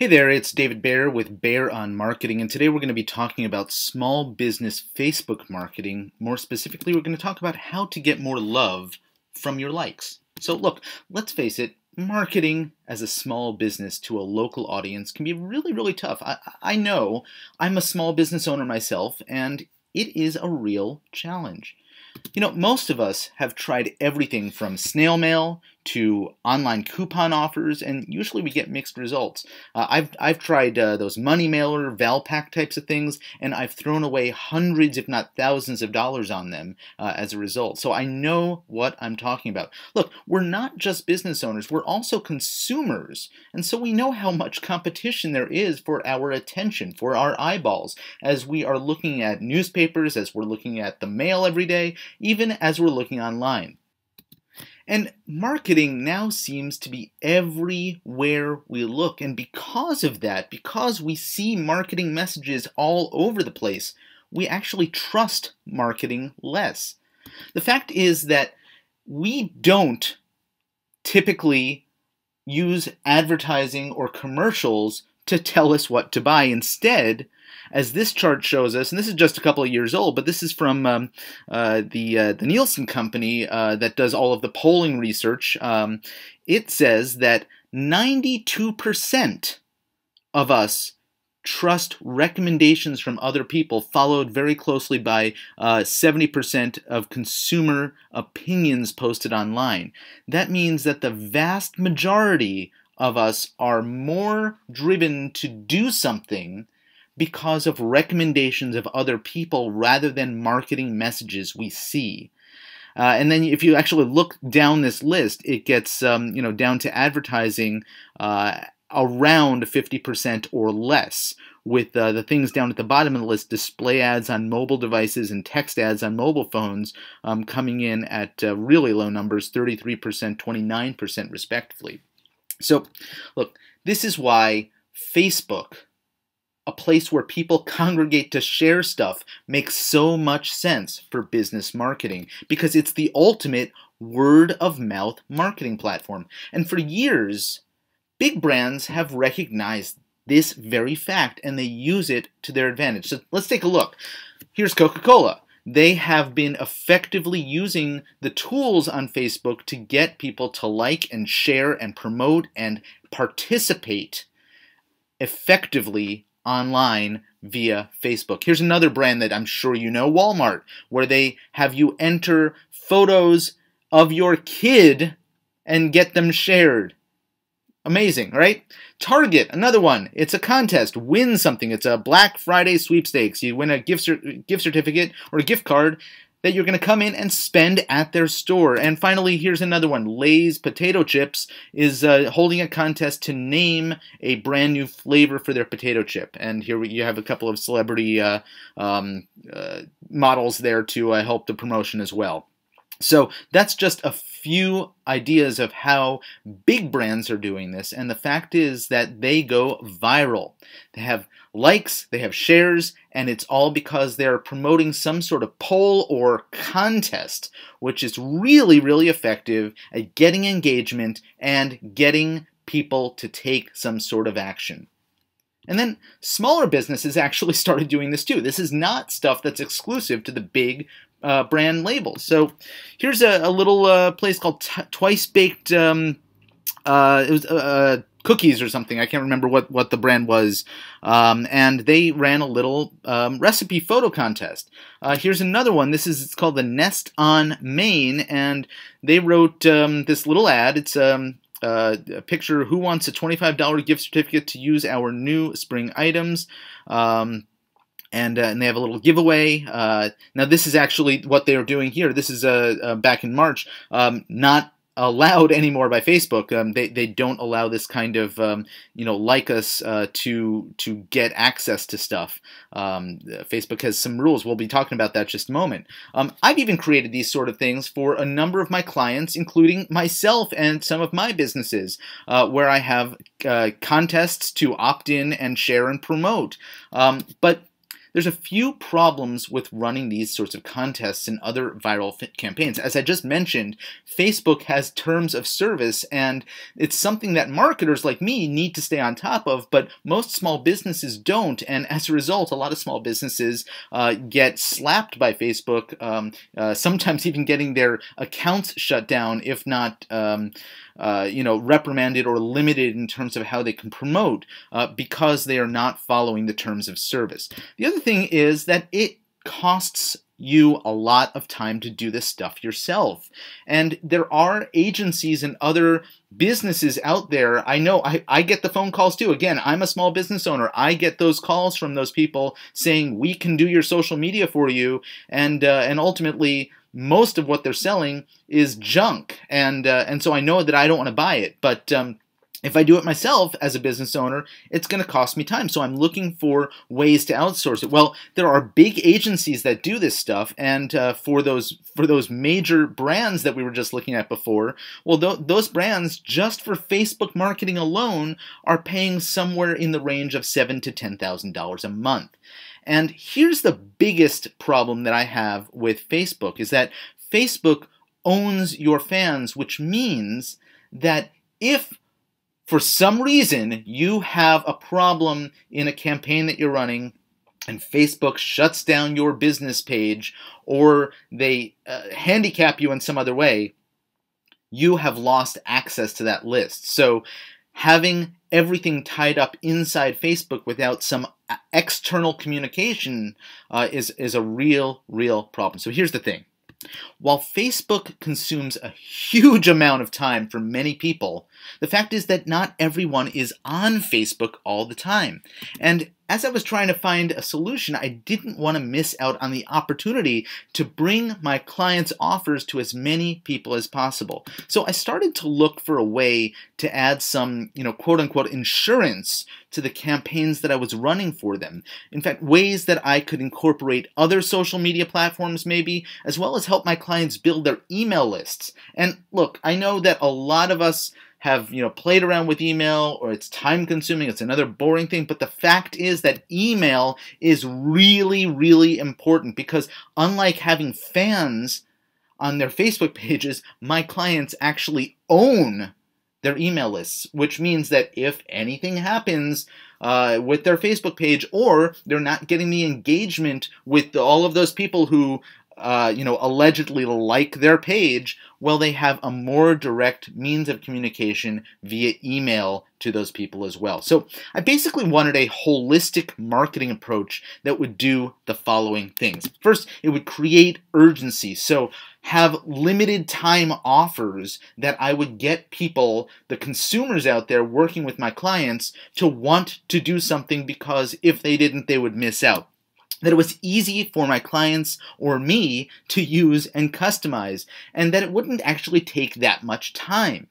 Hey there, it's David Baer with Baer on Marketing, and today we're going to be talking about small business Facebook marketing. More specifically, we're going to talk about how to get more love from your likes. So look, let's face it, marketing as a small business to a local audience can be really tough. I know I'm a small business owner myself, and it is a real challenge. You know, most of us have tried everything from snail mail to online coupon offers, and usually we get mixed results. I've tried those money mailer, Valpak types of things, and I've thrown away hundreds, if not thousands of dollars on them as a result. So I know what I'm talking about. Look, we're not just business owners, we're also consumers, and so we know how much competition there is for our attention, for our eyeballs, as we are looking at newspapers, as we're looking at the mail every day, even as we're looking online. And marketing now seems to be everywhere we look. And because of that, because we see marketing messages all over the place, we actually trust marketing less. The fact is that we don't typically use advertising or commercials to tell us what to buy. Instead, as this chart shows us, and this is just a couple of years old, but this is from the Nielsen company that does all of the polling research. It says that 92% of us trust recommendations from other people, followed very closely by 70% of consumer opinions posted online. That means that the vast majority of us are more driven to do something because of recommendations of other people rather than marketing messages we see. And then if you actually look down this list, it gets down to advertising around 50% or less, with the things down at the bottom of the list, display ads on mobile devices and text ads on mobile phones, coming in at really low numbers, 33%, 29% respectively. So look, this is why Facebook, a place where people congregate to share stuff, makes so much sense for business marketing, because it's the ultimate word-of-mouth marketing platform. And for years, big brands have recognized this very fact, and they use it to their advantage. So let's take a look. Here's Coca-Cola. They have been effectively using the tools on Facebook to get people to like and share and promote and participate effectively online via Facebook. Here's another brand that I'm sure you know, Walmart, where they have you enter photos of your kid and get them shared. Amazing, right? Target, another one. It's a contest. Win something. It's a Black Friday sweepstakes. You win a gift certificate or a gift card that you're going to come in and spend at their store. And finally, here's another one. Lay's Potato Chips is holding a contest to name a brand new flavor for their potato chip. And here you have a couple of celebrity models there to help the promotion as well. So that's just a few ideas of how big brands are doing this, and the fact is that they go viral. They have likes, they have shares, and it's all because they're promoting some sort of poll or contest, which is really effective at getting engagement and getting people to take some sort of action. And then smaller businesses actually started doing this too. This is not stuff that's exclusive to the big brand labels. So here's a little place called Twice Baked it was cookies or something. I can't remember what the brand was. And they ran a little recipe photo contest. Here's another one. It's called the Nest on Maine, and they wrote this little ad. It's a picture, who wants a $25 gift certificate to use our new spring items. And they have a little giveaway. Now this is actually what they are doing here. This is back in March, not allowed anymore by Facebook. They don't allow this kind of like us to get access to stuff. Facebook has some rules. We'll be talking about that in just a moment. I've even created these sort of things for a number of my clients, including myself and some of my businesses, where I have contests to opt in and share and promote. But There's a few problems with running these sorts of contests and other viral campaigns. As I just mentioned, Facebook has terms of service, and it's something that marketers like me need to stay on top of, but most small businesses don't, and as a result, a lot of small businesses get slapped by Facebook, sometimes even getting their accounts shut down, if not reprimanded or limited in terms of how they can promote because they are not following the terms of service. The other thing is that it costs you a lot of time to do this stuff yourself. And there are agencies and other businesses out there. I know I get the phone calls too. Again, I'm a small business owner. I get those calls from those people saying, we can do your social media for you. And ultimately, most of what they're selling is junk. And so I know that I don't want to buy it. But if I do it myself as a business owner, it's going to cost me time. So I'm looking for ways to outsource it. Well, there are big agencies that do this stuff, and for those major brands that we were just looking at before, well, those brands just for Facebook marketing alone are paying somewhere in the range of $7,000 to $10,000 a month. And here's the biggest problem that I have with Facebook is that Facebook owns your fans, which means that if for some reason you have a problem in a campaign that you're running and Facebook shuts down your business page or they handicap you in some other way, you have lost access to that list. So having everything tied up inside Facebook without some external communication is a real problem. So here's the thing. While Facebook consumes a huge amount of time for many people, the fact is that not everyone is on Facebook all the time. And as I was trying to find a solution, I didn't want to miss out on the opportunity to bring my clients' offers to as many people as possible. So I started to look for a way to add some, quote-unquote insurance to the campaigns that I was running for them. In fact, ways that I could incorporate other social media platforms maybe, as well as help my clients build their email lists. And look, I know that a lot of us have played around with email, or it's time consuming, it's another boring thing, but the fact is that email is really important, because unlike having fans on their Facebook pages, my clients actually own their email lists, which means that if anything happens with their Facebook page, or they're not getting the engagement with all of those people who allegedly like their page, well, they have a more direct means of communication via email to those people as well. So I basically wanted a holistic marketing approach that would do the following things. First, it would create urgency. So have limited time offers that I would get people, the consumers out there working with my clients, to want to do something, because if they didn't, they would miss out. That it was easy for my clients or me to use and customize, and that it wouldn't actually take that much time.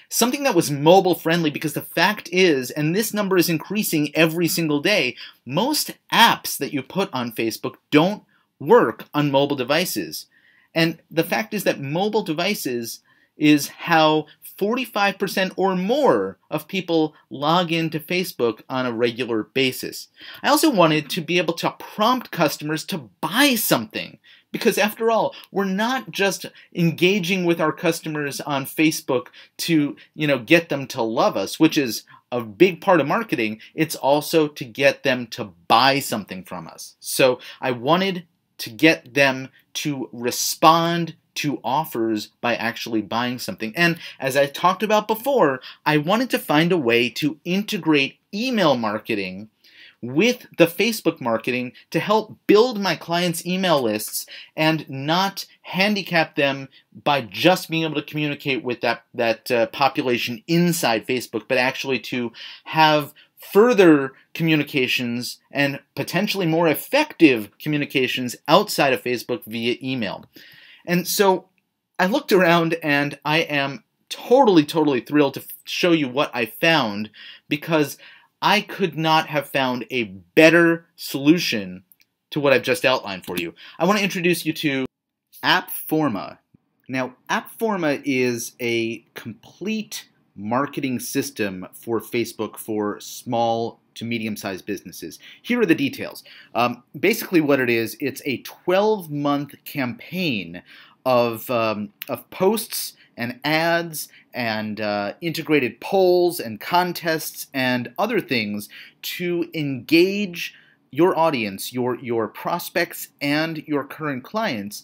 Something that was mobile friendly, because the fact is, and this number is increasing every single day, most apps that you put on Facebook don't work on mobile devices. And the fact is that mobile devices is how 45% or more of people log into Facebook on a regular basis. I also wanted to be able to prompt customers to buy something, because after all, we're not just engaging with our customers on Facebook to, get them to love us, which is a big part of marketing. It's also to get them to buy something from us. So I wanted to get them to respond to offers by actually buying something. And as I talked about before, I wanted to find a way to integrate email marketing with the Facebook marketing to help build my clients' email lists and not handicap them by just being able to communicate with that population inside Facebook, but actually to have further communications and potentially more effective communications outside of Facebook via email. And so I looked around, and I am totally thrilled to show you what I found, because I could not have found a better solution to what I've just outlined for you. I want to introduce you to Appforma. Now, Appforma is a complete marketing system for Facebook for small to medium-sized businesses. Here are the details. Basically what it is, it's a 12-month campaign of posts and ads and integrated polls and contests and other things to engage your audience, your prospects, and your current clients,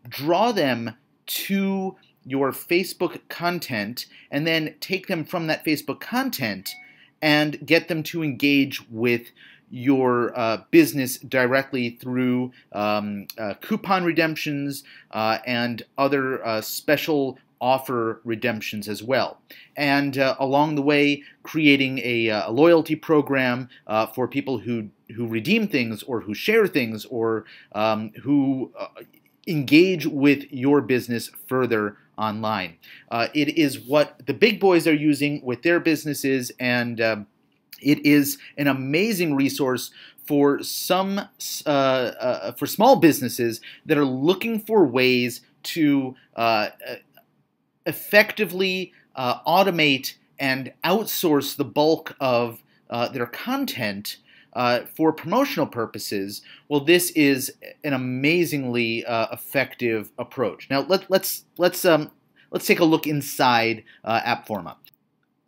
draw them to your Facebook content, and then take them from that Facebook content and get them to engage with your business directly through coupon redemptions and other special offer redemptions as well. And along the way, creating a loyalty program for people who redeem things or who share things or who engage with your business further online. It is what the big boys are using with their businesses, and it is an amazing resource for some for small businesses that are looking for ways to effectively automate and outsource the bulk of their content for promotional purposes. Well, this is an amazingly effective approach. Now let's take a look inside Appforma.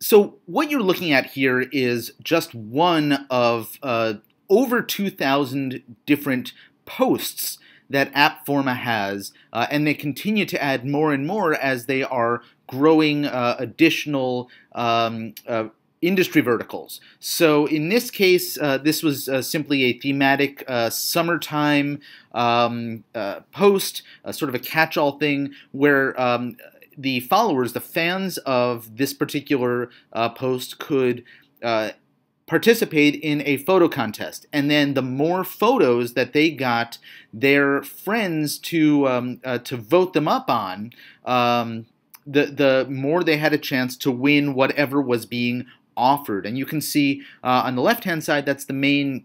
So what you're looking at here is just one of over 2,000 different posts that Appforma has, and they continue to add more and more as they are growing additional industry verticals. So in this case, this was simply a thematic summertime post, sort of a catch-all thing where the followers, the fans of this particular post could participate in a photo contest, and then the more photos that they got their friends to vote them up on, the more they had a chance to win whatever was being offered. And you can see on the left-hand side, that's the main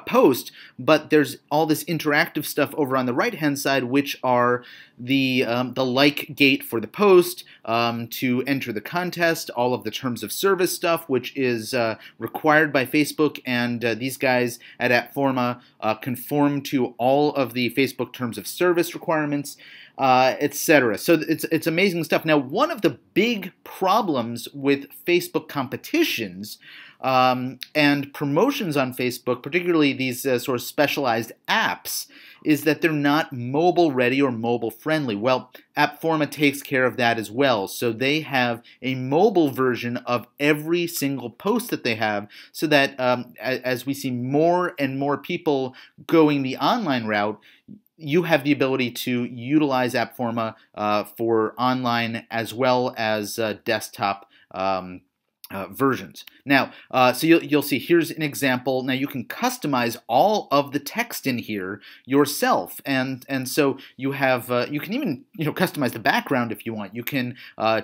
post, but there's all this interactive stuff over on the right-hand side, which are the like gate for the post, to enter the contest, all of the terms of service stuff, which is required by Facebook, and these guys at Appforma conform to all of the Facebook terms of service requirements, etc. So it's amazing stuff. Now, one of the big problems with Facebook competitions and promotions on Facebook, particularly these sort of specialized apps, is that they're not mobile ready or mobile friendly. Well, Appforma takes care of that as well. So they have a mobile version of every single post that they have, so that as we see more and more people going the online route, you have the ability to utilize Appforma for online as well as desktop versions. Now, so you'll see here's an example. Now you can customize all of the text in here yourself, and so you have you can even customize the background if you want. You can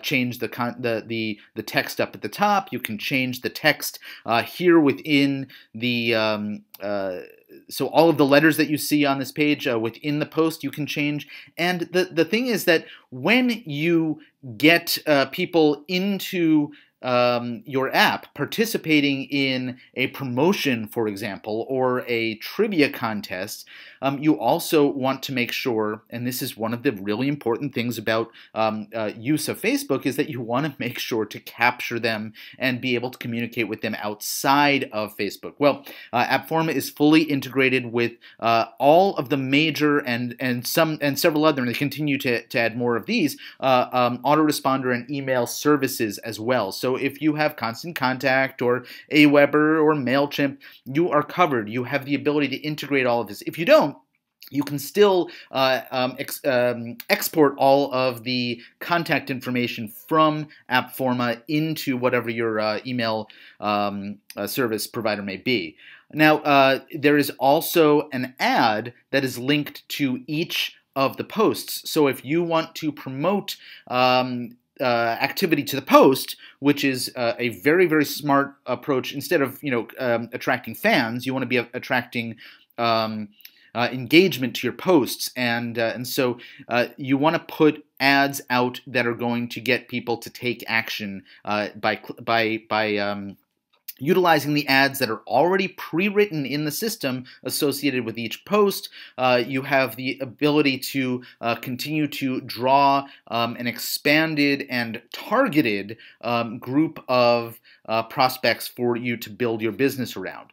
change the text up at the top. You can change the text here within the so all of the letters that you see on this page within the post you can change. And the thing is that when you get people into your app participating in a promotion, for example, or a trivia contest, you also want to make sure, and this is one of the really important things about use of Facebook, is that you want to make sure to capture them and be able to communicate with them outside of Facebook. Well, Appforma is fully integrated with all of the major and several other, and they continue to add more of these autoresponder and email services as well. So if you have Constant Contact or Aweber or MailChimp, you are covered. You have the ability to integrate all of this. If you don't, you can still export all of the contact information from Appforma into whatever your email service provider may be. Now, there is also an ad that is linked to each of the posts. So if you want to promote activity to the post, which is a very, very smart approach, instead of attracting fans, you want to be attracting engagement to your posts, and so you want to put ads out that are going to get people to take action by utilizing the ads that are already pre-written in the system associated with each post. You have the ability to continue to draw an expanded and targeted group of prospects for you to build your business around.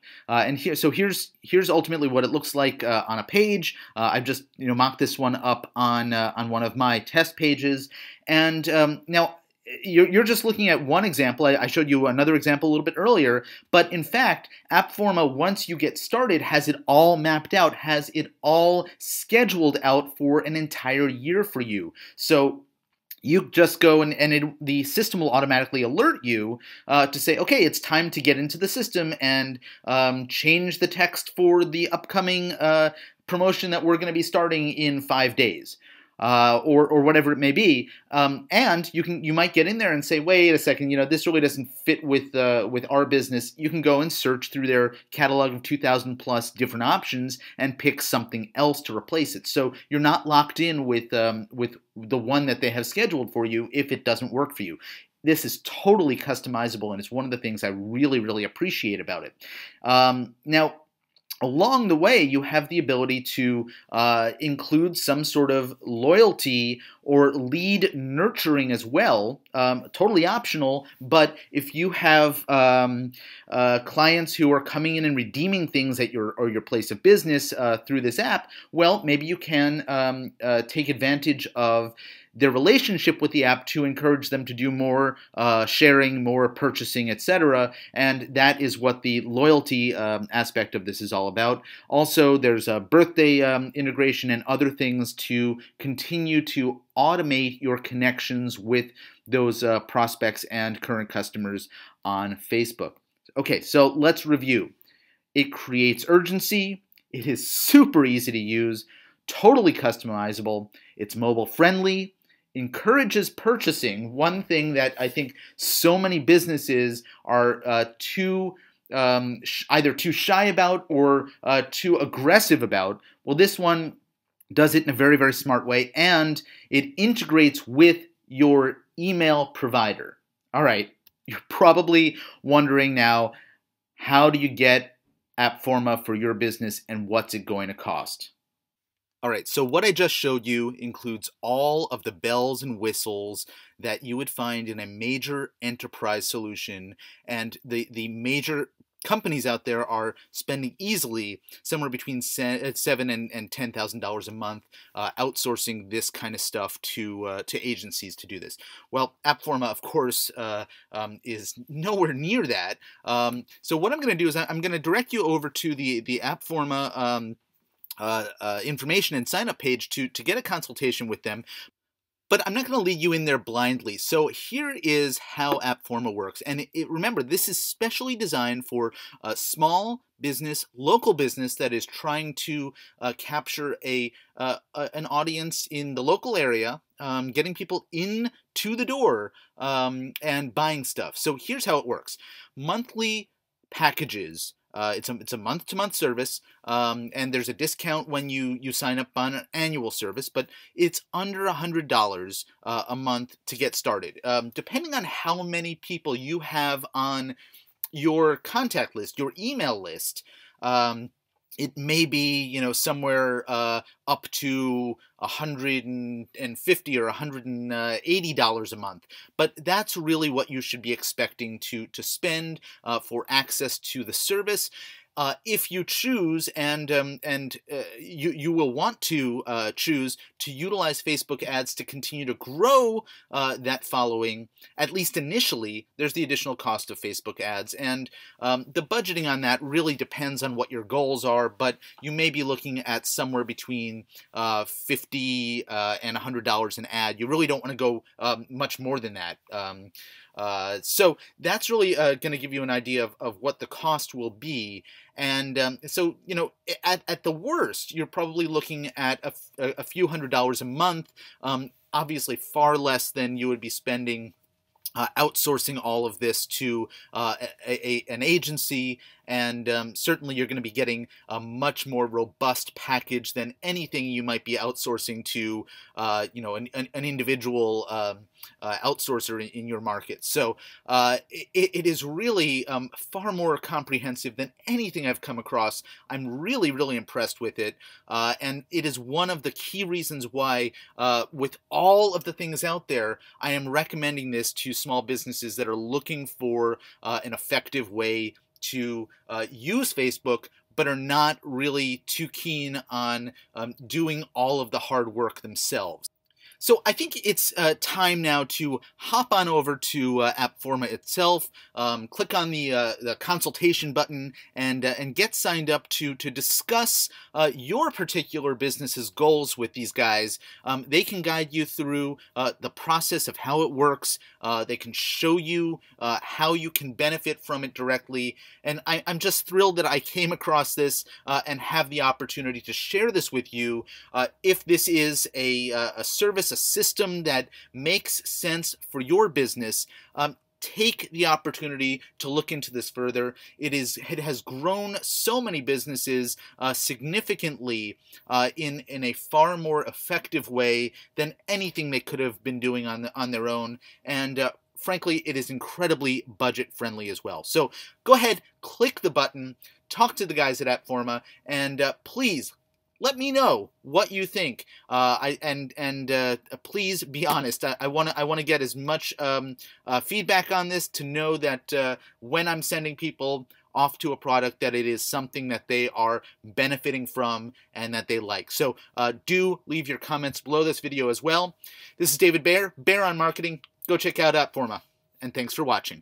Here's ultimately what it looks like on a page. I've just mocked this one up on one of my test pages, and now you're just looking at one example. I showed you another example a little bit earlier, but in fact, Appforma, once you get started, has it all mapped out, has it all scheduled out for an entire year for you. So you just go and the system will automatically alert you to say, okay, it's time to get into the system and change the text for the upcoming promotion that we're going to be starting in 5 days. Or whatever it may be, and you might get in there and say, wait a second, this really doesn't fit with our business. You can go and search through their catalog of 2,000 plus different options and pick something else to replace it. So you're not locked in with the one that they have scheduled for you if it doesn't work for you. This is totally customizable, and it's one of the things I really, really appreciate about it. Now, along the way, you have the ability to include some sort of loyalty or lead nurturing as well, totally optional. But if you have clients who are coming in and redeeming things at your place of business through this app, well, maybe you can take advantage of their relationship with the app to encourage them to do more sharing, more purchasing, etc. And that is what the loyalty aspect of this is all about. Also, there's a birthday integration and other things to continue to automate your connections with those prospects and current customers on Facebook. Okay, so let's review. It creates urgency. It is super easy to use, totally customizable. It's mobile friendly. Encourages purchasing, one thing that I think so many businesses are either too shy about or too aggressive about. Well, this one does it in a very, very smart way, and it integrates with your email provider. All right, you're probably wondering now, how do you get Appforma for your business and what's it going to cost? All right, so what I just showed you includes all of the bells and whistles that you would find in a major enterprise solution, and the major companies out there are spending easily somewhere between $7,000 and $10,000 a month outsourcing this kind of stuff to agencies to do this. Well, Appforma, of course, is nowhere near that. So what I'm going to do is I'm going to direct you over to the Appforma information and sign up page to get a consultation with them. But I'm not going to lead you in there blindly. So here is how Appforma works. And remember, this is specially designed for a small business, local business that is trying to capture an audience in the local area, getting people into the door and buying stuff. So here's how it works. Monthly packages. It's a month-to-month service, and there's a discount when you sign up on an annual service, but it's under $100 a month to get started. Depending on how many people you have on your contact list, your email list, it may be, somewhere up to $150 or $180 a month, but that's really what you should be expecting to spend for access to the service. If you choose, and you will want to choose to utilize Facebook ads to continue to grow that following, at least initially, there's the additional cost of Facebook ads. And the budgeting on that really depends on what your goals are, but you may be looking at somewhere between $50 and $100 an ad. You really don't want to go much more than that. So that's really going to give you an idea of what the cost will be. And so, at the worst, you're probably looking at a few $100s a month, obviously far less than you would be spending outsourcing all of this to an agency, and certainly you're going to be getting a much more robust package than anything you might be outsourcing to, an individual outsourcer in your market. So it is really far more comprehensive than anything I've come across. I'm really, really impressed with it, and it is one of the key reasons why, with all of the things out there, I am recommending this to small businesses that are looking for an effective way to use Facebook, but are not really too keen on doing all of the hard work themselves. So I think it's time now to hop on over to Appforma itself, click on the consultation button, and get signed up to discuss your particular business's goals with these guys. They can guide you through the process of how it works. They can show you how you can benefit from it directly. And I'm just thrilled that I came across this and have the opportunity to share this with you. If this is a service, a system that makes sense for your business, take the opportunity to look into this further. It has grown so many businesses significantly in a far more effective way than anything they could have been doing on their own. And frankly, it is incredibly budget friendly as well. So go ahead, click the button, talk to the guys at Appforma, and please let me know what you think. Please be honest. I want to get as much feedback on this to know that when I'm sending people off to a product, that it is something that they are benefiting from and that they like. So do leave your comments below this video as well. This is David Baer, Baer on Marketing. Go check out Appforma, and thanks for watching.